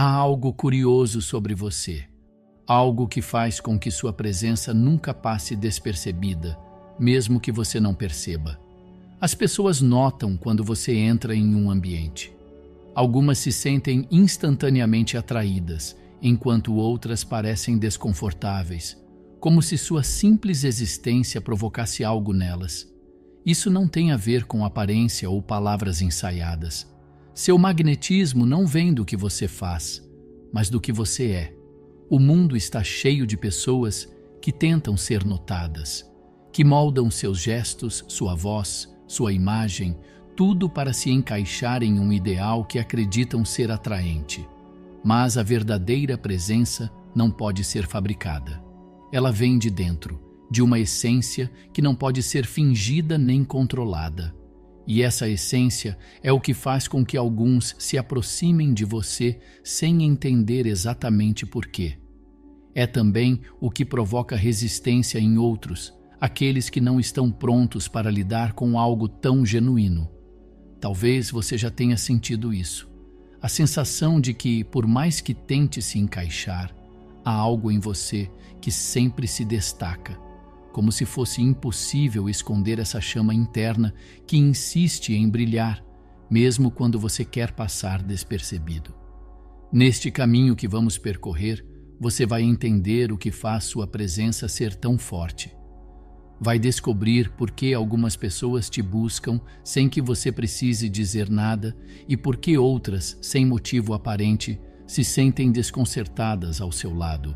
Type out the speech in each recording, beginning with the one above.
Há algo curioso sobre você, algo que faz com que sua presença nunca passe despercebida, mesmo que você não perceba. As pessoas notam quando você entra em um ambiente. Algumas se sentem instantaneamente atraídas, enquanto outras parecem desconfortáveis, como se sua simples existência provocasse algo nelas. Isso não tem a ver com aparência ou palavras ensaiadas. Seu magnetismo não vem do que você faz, mas do que você é. O mundo está cheio de pessoas que tentam ser notadas, que moldam seus gestos, sua voz, sua imagem, tudo para se encaixar em um ideal que acreditam ser atraente. Mas a verdadeira presença não pode ser fabricada. Ela vem de dentro, de uma essência que não pode ser fingida nem controlada. E essa essência é o que faz com que alguns se aproximem de você sem entender exatamente por quê. É também o que provoca resistência em outros, aqueles que não estão prontos para lidar com algo tão genuíno. Talvez você já tenha sentido isso. A sensação de que, por mais que tente se encaixar, há algo em você que sempre se destaca, como se fosse impossível esconder essa chama interna que insiste em brilhar, mesmo quando você quer passar despercebido. Neste caminho que vamos percorrer, você vai entender o que faz sua presença ser tão forte. Vai descobrir por que algumas pessoas te buscam sem que você precise dizer nada e por que outras, sem motivo aparente, se sentem desconcertadas ao seu lado.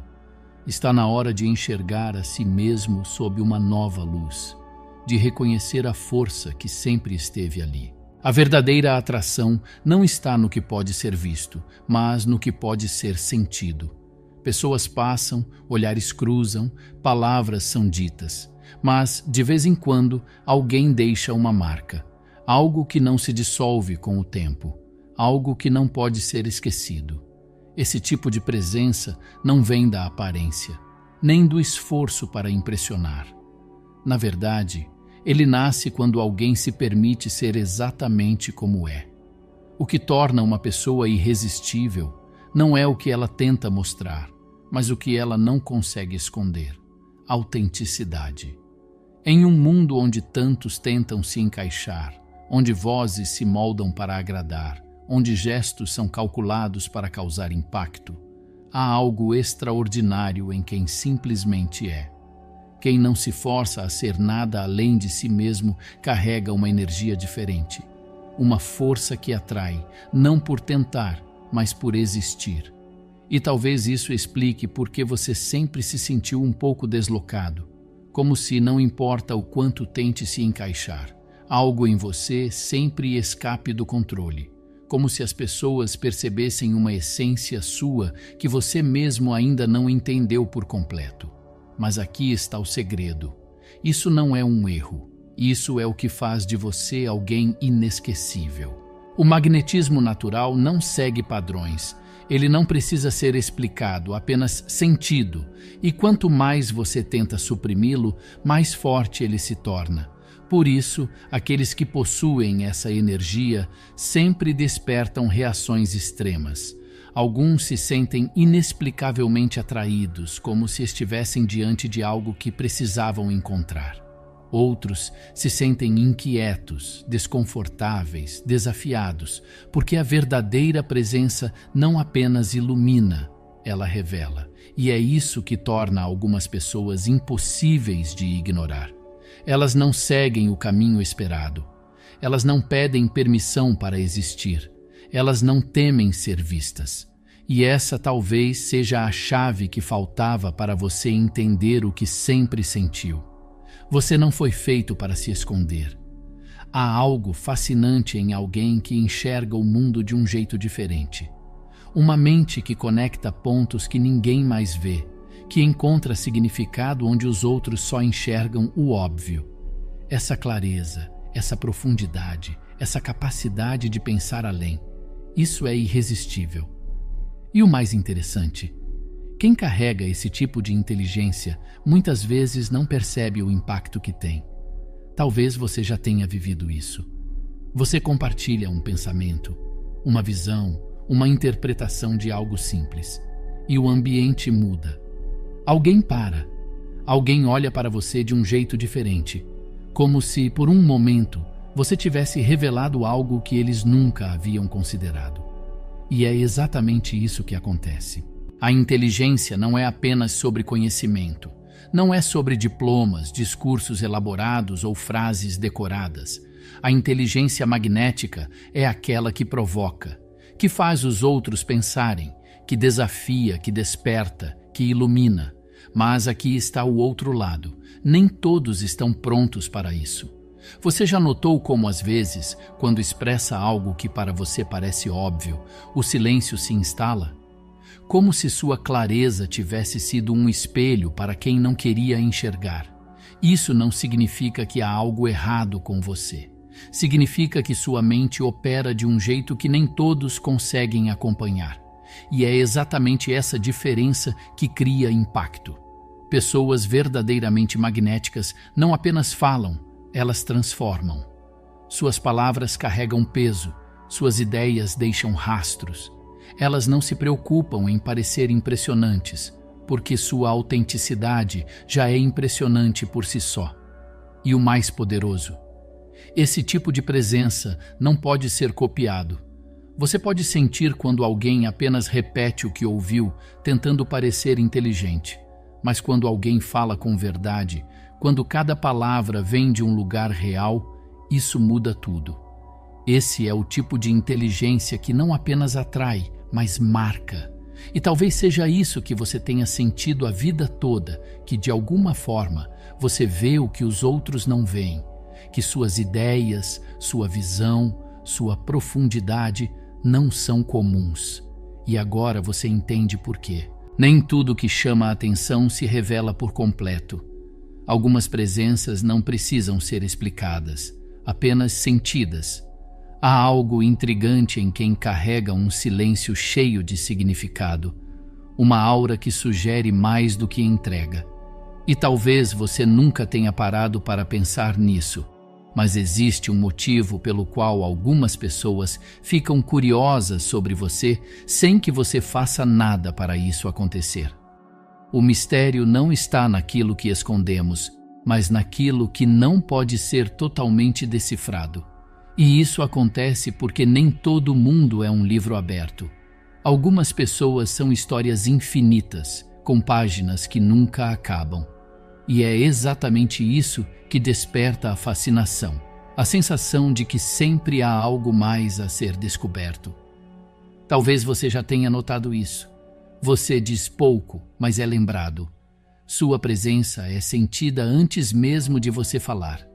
Está na hora de enxergar a si mesmo sob uma nova luz, de reconhecer a força que sempre esteve ali. A verdadeira atração não está no que pode ser visto, mas no que pode ser sentido. Pessoas passam, olhares cruzam, palavras são ditas, mas, de vez em quando, alguém deixa uma marca, algo que não se dissolve com o tempo, algo que não pode ser esquecido. Esse tipo de presença não vem da aparência, nem do esforço para impressionar. Na verdade, ele nasce quando alguém se permite ser exatamente como é. O que torna uma pessoa irresistível não é o que ela tenta mostrar, mas o que ela não consegue esconder: autenticidade. Em um mundo onde tantos tentam se encaixar, onde vozes se moldam para agradar, onde gestos são calculados para causar impacto, há algo extraordinário em quem simplesmente é. Quem não se força a ser nada além de si mesmo carrega uma energia diferente, uma força que atrai, não por tentar, mas por existir. E talvez isso explique por que você sempre se sentiu um pouco deslocado, como se não importa o quanto tente se encaixar, algo em você sempre escape do controle. Como se as pessoas percebessem uma essência sua que você mesmo ainda não entendeu por completo. Mas aqui está o segredo. Isso não é um erro. Isso é o que faz de você alguém inesquecível. O magnetismo natural não segue padrões. Ele não precisa ser explicado, apenas sentido. E quanto mais você tenta suprimi-lo, mais forte ele se torna. Por isso, aqueles que possuem essa energia sempre despertam reações extremas. Alguns se sentem inexplicavelmente atraídos, como se estivessem diante de algo que precisavam encontrar. Outros se sentem inquietos, desconfortáveis, desafiados, porque a verdadeira presença não apenas ilumina, ela revela. E é isso que torna algumas pessoas impossíveis de ignorar. Elas não seguem o caminho esperado. Elas não pedem permissão para existir. Elas não temem ser vistas. E essa talvez seja a chave que faltava para você entender o que sempre sentiu. Você não foi feito para se esconder. Há algo fascinante em alguém que enxerga o mundo de um jeito diferente. Uma mente que conecta pontos que ninguém mais vê, que encontra significado onde os outros só enxergam o óbvio. Essa clareza, essa profundidade, essa capacidade de pensar além, isso é irresistível. E o mais interessante, quem carrega esse tipo de inteligência muitas vezes não percebe o impacto que tem. Talvez você já tenha vivido isso. Você compartilha um pensamento, uma visão, uma interpretação de algo simples. E o ambiente muda. Alguém para. Alguém olha para você de um jeito diferente, como se, por um momento, você tivesse revelado algo que eles nunca haviam considerado. E é exatamente isso que acontece. A inteligência não é apenas sobre conhecimento. Não é sobre diplomas, discursos elaborados ou frases decoradas. A inteligência magnética é aquela que provoca, que faz os outros pensarem, que desafia, que desperta, que ilumina. Mas aqui está o outro lado. Nem todos estão prontos para isso. Você já notou como, às vezes, quando expressa algo que para você parece óbvio, o silêncio se instala? Como se sua clareza tivesse sido um espelho para quem não queria enxergar. Isso não significa que há algo errado com você. Significa que sua mente opera de um jeito que nem todos conseguem acompanhar. E é exatamente essa diferença que cria impacto. Pessoas verdadeiramente magnéticas não apenas falam, elas transformam. Suas palavras carregam peso, suas ideias deixam rastros. Elas não se preocupam em parecer impressionantes, porque sua autenticidade já é impressionante por si só. E o mais poderoso: esse tipo de presença não pode ser copiado. Você pode sentir quando alguém apenas repete o que ouviu, tentando parecer inteligente. Mas quando alguém fala com verdade, quando cada palavra vem de um lugar real, isso muda tudo. Esse é o tipo de inteligência que não apenas atrai, mas marca. E talvez seja isso que você tenha sentido a vida toda, que de alguma forma você vê o que os outros não veem, que suas ideias, sua visão, sua profundidade não são comuns. E agora você entende por quê. Nem tudo que chama a atenção se revela por completo. Algumas presenças não precisam ser explicadas, apenas sentidas. Há algo intrigante em quem carrega um silêncio cheio de significado, uma aura que sugere mais do que entrega. E talvez você nunca tenha parado para pensar nisso, mas existe um motivo pelo qual algumas pessoas ficam curiosas sobre você sem que você faça nada para isso acontecer. O mistério não está naquilo que escondemos, mas naquilo que não pode ser totalmente decifrado. E isso acontece porque nem todo mundo é um livro aberto. Algumas pessoas são histórias infinitas, com páginas que nunca acabam. E é exatamente isso que desperta a fascinação, a sensação de que sempre há algo mais a ser descoberto. Talvez você já tenha notado isso. Você diz pouco, mas é lembrado. Sua presença é sentida antes mesmo de você falar.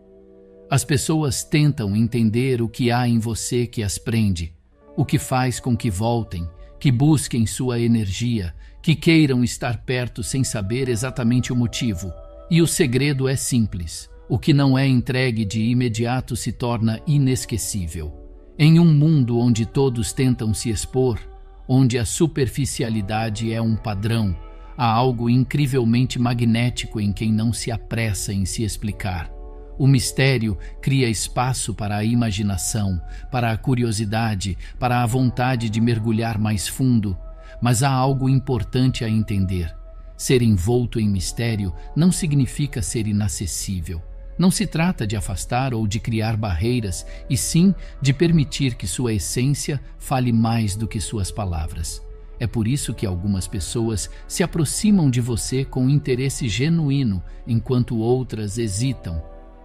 As pessoas tentam entender o que há em você que as prende, o que faz com que voltem, que busquem sua energia, que queiram estar perto sem saber exatamente o motivo. E o segredo é simples. O que não é entregue de imediato se torna inesquecível. Em um mundo onde todos tentam se expor, onde a superficialidade é um padrão, há algo incrivelmente magnético em quem não se apressa em se explicar. O mistério cria espaço para a imaginação, para a curiosidade, para a vontade de mergulhar mais fundo. Mas há algo importante a entender. Ser envolto em mistério não significa ser inacessível. Não se trata de afastar ou de criar barreiras, e sim de permitir que sua essência fale mais do que suas palavras. É por isso que algumas pessoas se aproximam de você com interesse genuíno, enquanto outras hesitam,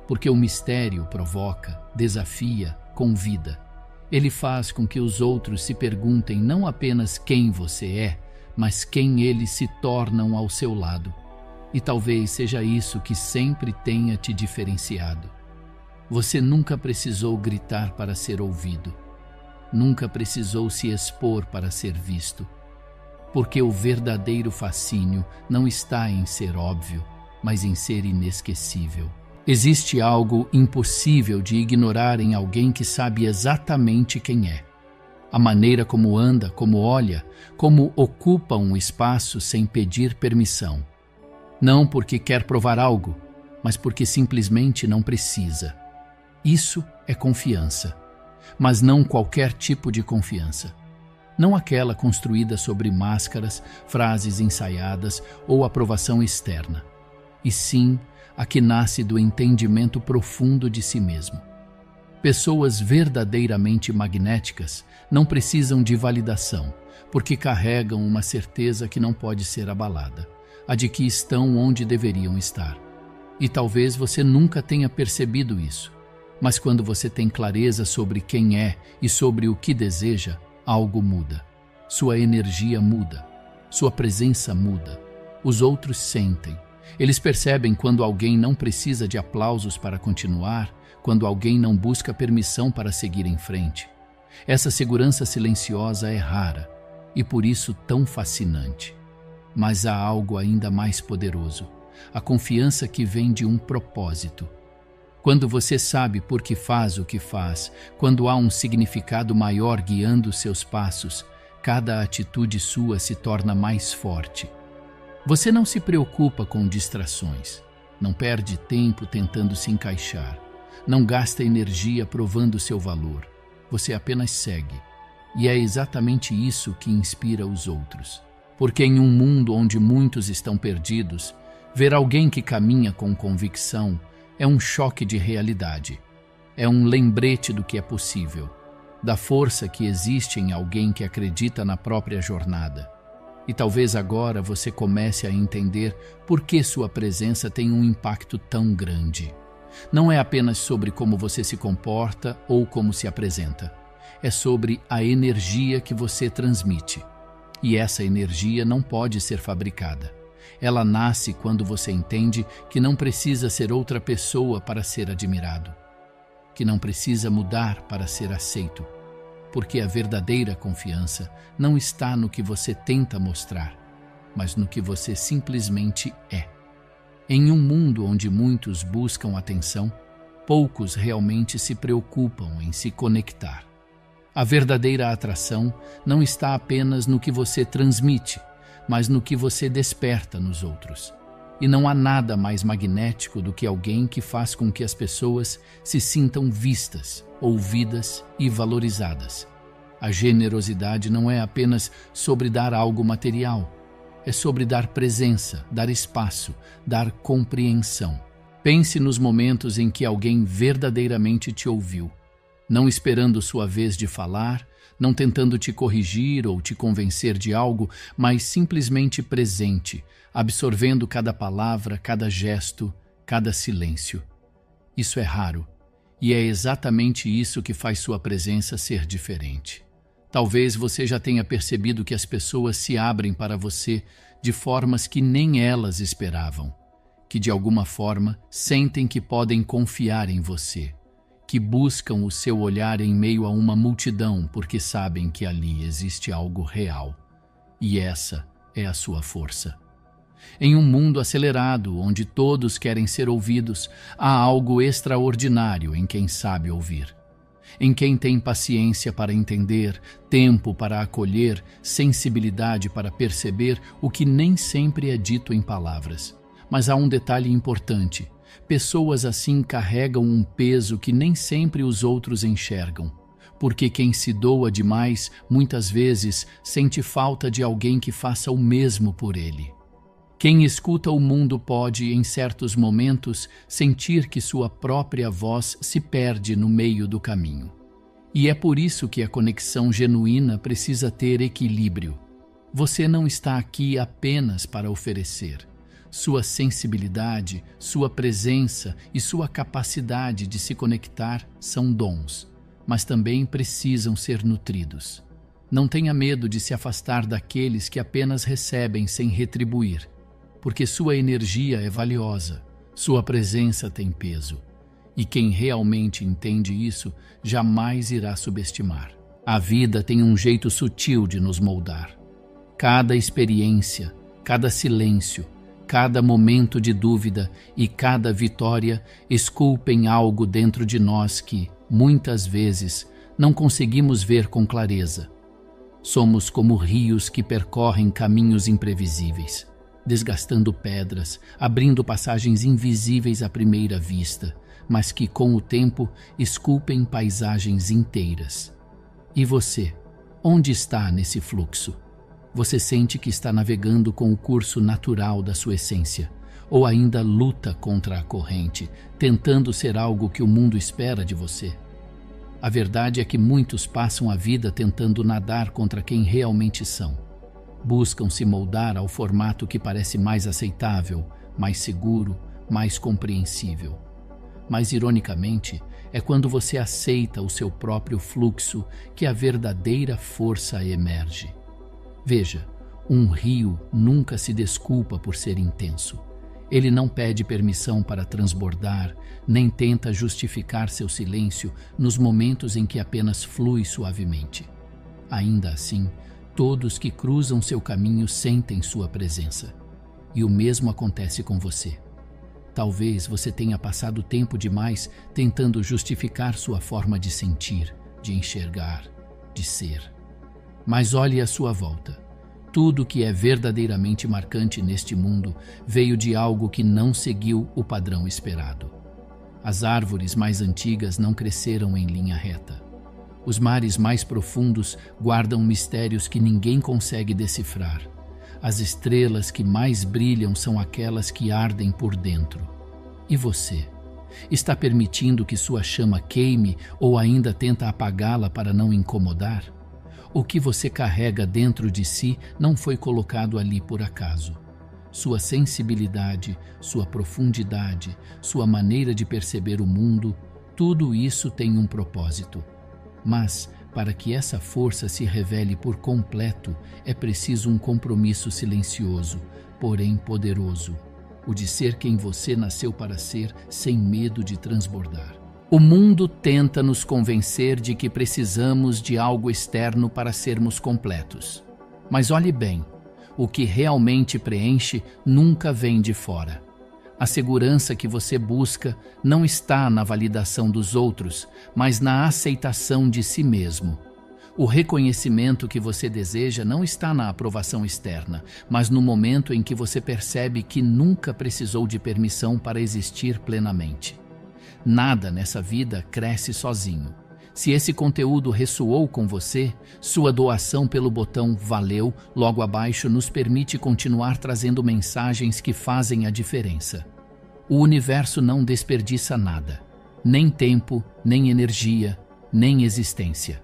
porque o mistério provoca, desafia, convida. Ele faz com que os outros se perguntem não apenas quem você é, mas quem eles se tornam ao seu lado. E talvez seja isso que sempre tenha te diferenciado. Você nunca precisou gritar para ser ouvido. Nunca precisou se expor para ser visto. Porque o verdadeiro fascínio não está em ser óbvio, mas em ser inesquecível. Existe algo impossível de ignorar em alguém que sabe exatamente quem é. A maneira como anda, como olha, como ocupa um espaço sem pedir permissão. Não porque quer provar algo, mas porque simplesmente não precisa. Isso é confiança, mas não qualquer tipo de confiança. não aquela construída sobre máscaras, frases ensaiadas ou aprovação externa, e sim a que nasce do entendimento profundo de si mesmo. Pessoas verdadeiramente magnéticas não precisam de validação, porque carregam uma certeza que não pode ser abalada, a de que estão onde deveriam estar. E talvez você nunca tenha percebido isso, mas quando você tem clareza sobre quem é e sobre o que deseja, algo muda. Sua energia muda, sua presença muda. Os outros sentem. Eles percebem quando alguém não precisa de aplausos para continuar, quando alguém não busca permissão para seguir em frente. Essa segurança silenciosa é rara e por isso tão fascinante. Mas há algo ainda mais poderoso, a confiança que vem de um propósito. Quando você sabe por que faz o que faz, quando há um significado maior guiando seus passos, cada atitude sua se torna mais forte. Você não se preocupa com distrações, não perde tempo tentando se encaixar, não gasta energia provando seu valor. Você apenas segue. E é exatamente isso que inspira os outros. Porque em um mundo onde muitos estão perdidos, ver alguém que caminha com convicção é um choque de realidade. É um lembrete do que é possível, da força que existe em alguém que acredita na própria jornada. E talvez agora você comece a entender por que sua presença tem um impacto tão grande. Não é apenas sobre como você se comporta ou como se apresenta. É sobre a energia que você transmite. E essa energia não pode ser fabricada. Ela nasce quando você entende que não precisa ser outra pessoa para ser admirado, que não precisa mudar para ser aceito, porque a verdadeira confiança não está no que você tenta mostrar, mas no que você simplesmente é. Em um mundo onde muitos buscam atenção, poucos realmente se preocupam em se conectar. A verdadeira atração não está apenas no que você transmite, mas no que você desperta nos outros. E não há nada mais magnético do que alguém que faz com que as pessoas se sintam vistas, ouvidas e valorizadas. A generosidade não é apenas sobre dar algo material. É sobre dar presença, dar espaço, dar compreensão. Pense nos momentos em que alguém verdadeiramente te ouviu, não esperando sua vez de falar, não tentando te corrigir ou te convencer de algo, mas simplesmente presente, absorvendo cada palavra, cada gesto, cada silêncio. Isso é raro, e é exatamente isso que faz sua presença ser diferente. Talvez você já tenha percebido que as pessoas se abrem para você de formas que nem elas esperavam, que de alguma forma sentem que podem confiar em você, que buscam o seu olhar em meio a uma multidão porque sabem que ali existe algo real. E essa é a sua força. Em um mundo acelerado, onde todos querem ser ouvidos, há algo extraordinário em quem sabe ouvir. Em quem tem paciência para entender, tempo para acolher, sensibilidade para perceber o que nem sempre é dito em palavras. Mas há um detalhe importante. Pessoas assim carregam um peso que nem sempre os outros enxergam. Porque quem se doa demais, muitas vezes, sente falta de alguém que faça o mesmo por ele. Quem escuta o mundo pode, em certos momentos, sentir que sua própria voz se perde no meio do caminho. E é por isso que a conexão genuína precisa ter equilíbrio. Você não está aqui apenas para oferecer. Sua sensibilidade, sua presença e sua capacidade de se conectar são dons, mas também precisam ser nutridos. Não tenha medo de se afastar daqueles que apenas recebem sem retribuir, porque sua energia é valiosa, sua presença tem peso. E quem realmente entende isso jamais irá subestimar. A vida tem um jeito sutil de nos moldar. Cada experiência, cada silêncio, cada momento de dúvida e cada vitória esculpem algo dentro de nós que, muitas vezes, não conseguimos ver com clareza. Somos como rios que percorrem caminhos imprevisíveis, desgastando pedras, abrindo passagens invisíveis à primeira vista, mas que, com o tempo, esculpem paisagens inteiras. E você? Onde está nesse fluxo? Você sente que está navegando com o curso natural da sua essência, ou ainda luta contra a corrente, tentando ser algo que o mundo espera de você? A verdade é que muitos passam a vida tentando nadar contra quem realmente são. Buscam se moldar ao formato que parece mais aceitável, mais seguro, mais compreensível. Mas, ironicamente, é quando você aceita o seu próprio fluxo que a verdadeira força emerge. Veja, um rio nunca se desculpa por ser intenso. Ele não pede permissão para transbordar, nem tenta justificar seu silêncio nos momentos em que apenas flui suavemente. Ainda assim, todos que cruzam seu caminho sentem sua presença. E o mesmo acontece com você. Talvez você tenha passado tempo demais tentando justificar sua forma de sentir, de enxergar, de ser. Mas olhe à sua volta. Tudo que é verdadeiramente marcante neste mundo veio de algo que não seguiu o padrão esperado. As árvores mais antigas não cresceram em linha reta. Os mares mais profundos guardam mistérios que ninguém consegue decifrar. As estrelas que mais brilham são aquelas que ardem por dentro. E você? Está permitindo que sua chama queime ou ainda tenta apagá-la para não incomodar? O que você carrega dentro de si não foi colocado ali por acaso. Sua sensibilidade, sua profundidade, sua maneira de perceber o mundo, tudo isso tem um propósito. Mas, para que essa força se revele por completo, é preciso um compromisso silencioso, porém poderoso, o de ser quem você nasceu para ser, sem medo de transbordar. O mundo tenta nos convencer de que precisamos de algo externo para sermos completos. Mas olhe bem, o que realmente preenche nunca vem de fora. A segurança que você busca não está na validação dos outros, mas na aceitação de si mesmo. O reconhecimento que você deseja não está na aprovação externa, mas no momento em que você percebe que nunca precisou de permissão para existir plenamente. Nada nessa vida cresce sozinho. Se esse conteúdo ressoou com você, sua doação pelo botão Valeu logo abaixo nos permite continuar trazendo mensagens que fazem a diferença. O universo não desperdiça nada, nem tempo, nem energia, nem existência.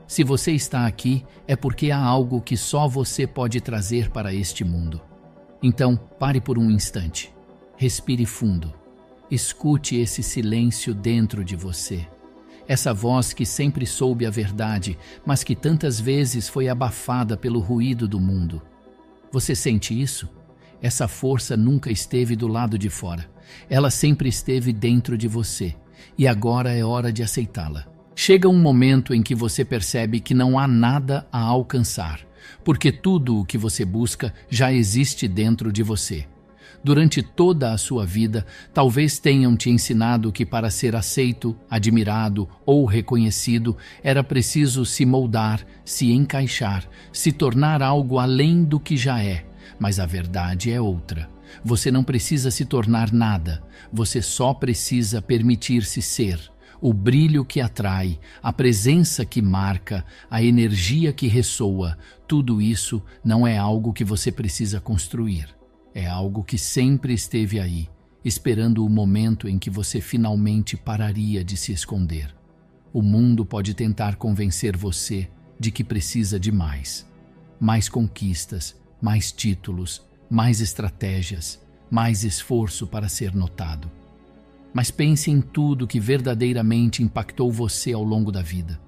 Se você está aqui, é porque há algo que só você pode trazer para este mundo. Então, pare por um instante. Respire fundo. Escute esse silêncio dentro de você. Essa voz que sempre soube a verdade, mas que tantas vezes foi abafada pelo ruído do mundo. Você sente isso? Essa força nunca esteve do lado de fora. Ela sempre esteve dentro de você. E agora é hora de aceitá-la. Chega um momento em que você percebe que não há nada a alcançar, porque tudo o que você busca já existe dentro de você. Durante toda a sua vida, talvez tenham te ensinado que para ser aceito, admirado ou reconhecido, era preciso se moldar, se encaixar, se tornar algo além do que já é. Mas a verdade é outra. Você não precisa se tornar nada, você só precisa permitir-se ser. O brilho que atrai, a presença que marca, a energia que ressoa, tudo isso não é algo que você precisa construir. É algo que sempre esteve aí, esperando o momento em que você finalmente pararia de se esconder. O mundo pode tentar convencer você de que precisa de mais. Mais conquistas, mais títulos, mais estratégias, mais esforço para ser notado. Mas pense em tudo que verdadeiramente impactou você ao longo da vida.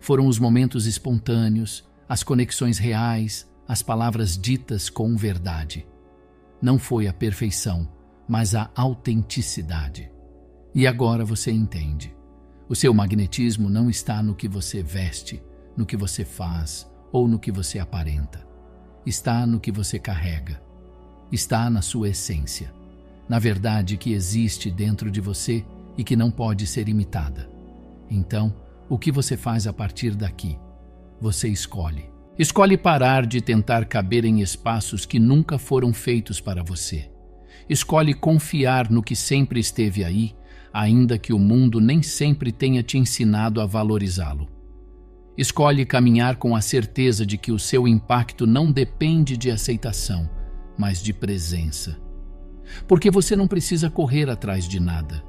Foram os momentos espontâneos, as conexões reais, as palavras ditas com verdade. Não foi a perfeição, mas a autenticidade. E agora você entende. O seu magnetismo não está no que você veste, no que você faz ou no que você aparenta. Está no que você carrega. Está na sua essência. Na verdade que existe dentro de você e que não pode ser imitada. Então, o que você faz a partir daqui? Você escolhe. Escolhe parar de tentar caber em espaços que nunca foram feitos para você. Escolhe confiar no que sempre esteve aí, ainda que o mundo nem sempre tenha te ensinado a valorizá-lo. Escolhe caminhar com a certeza de que o seu impacto não depende de aceitação, mas de presença. Porque você não precisa correr atrás de nada.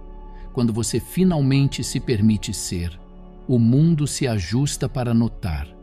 Quando você finalmente se permite ser, o mundo se ajusta para notar.